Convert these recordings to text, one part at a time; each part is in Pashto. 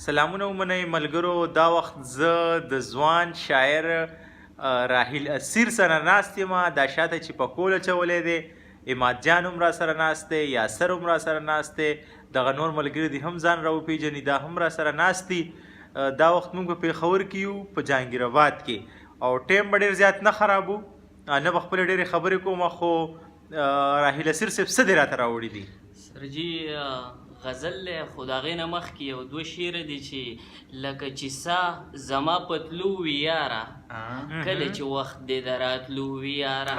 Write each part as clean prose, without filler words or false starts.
سلامونه ومنئ ملګرو. دا وخت زه د ځوان شاعر راحیل اسیر سره ناست یم. دا شاته چې پکول اچولی دی، عماد جان هم را سره ناست دی، یاسر هم را سره ناست دی، دغه نور ملګري دي هم ځان را وپېژني، دا هم را سره ناست دي. دا وخت موږ په پېښور کې یو، په جهانګیر آباد کې، او ټیم به ډېر زیات نه خرابو، نه به خپلې ډېرې خبرې کوم. خو راحیل اسیر صاحب څه دې راته راوړي دي؟ سرجي غزل دی، خو د هغې نه مخکې یو دوه شعره دي چې لکه چې سا زما په تلو وي یاره، کله چې وخت دی د راتلو وي یاره.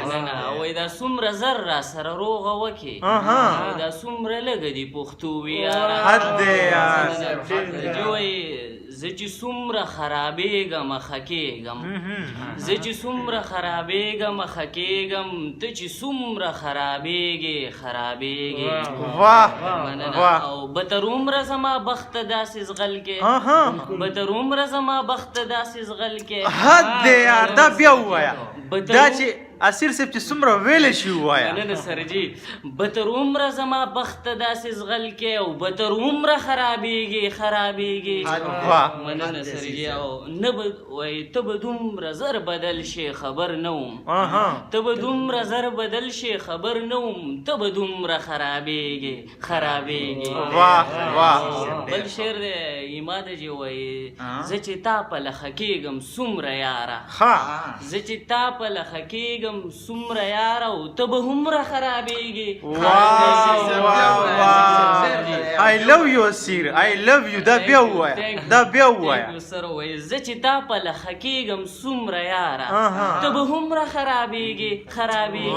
مننه. وایي دا څومره زر را سره روغه وکې، دا څومره لږه دي پښتو وي یاره. حد دی یار. سرجي وایي زه چې څومره خرابېږم ښه کېږم، زه چې څومره خرابېږم ښه کېږم، ته چې څومره خرابېږې خرابېږې. مننه. او بتر عمره زما بخته داسې زغل کې، بتر عمره زما بخته داسې زغل کې. حد دی یار. دا بیا ووایه، دا چې اسیر صاحب چې څومره ویلی شي ووایه. مننه سرجي. بتر عمره زما بخته داسې زغل کې، او بتر عمره خرابېږي خرابېږي. مننه سرجي. او نه به وایي ته به دومره زر بدل شي خبر نه وم، ته به دومره زر بدل شي خبر نه وم، ته به دومره خرابېږي خرابېږي. بل شعر دی عماد جي وایي زه چې تا په لخه کېږم څومره یاره، زه چې تا په لخه کېږم څومره یاره، او ته به هومره خرابېږي. I love you اسیر، I love you. دا بیا ووایه، دا بیا ووایه. سر وایي زه چې تا په لخه کېږم څومره یاره، ته به هومره خرابېږي خرابېږي.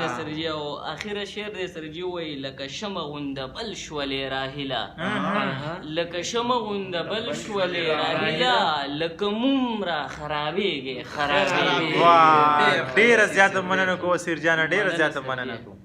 نه سرجي. او اخره شعر دی سرجي وایي لکه شمع غونده بل شولې راهیله، لکه شمع غونده بل شولې راهیله، لکه مومره خرابېږي خرابېږي. ډېره زیاته مننه کوم اسیر جانه، ډېره زیاته مننه کوم.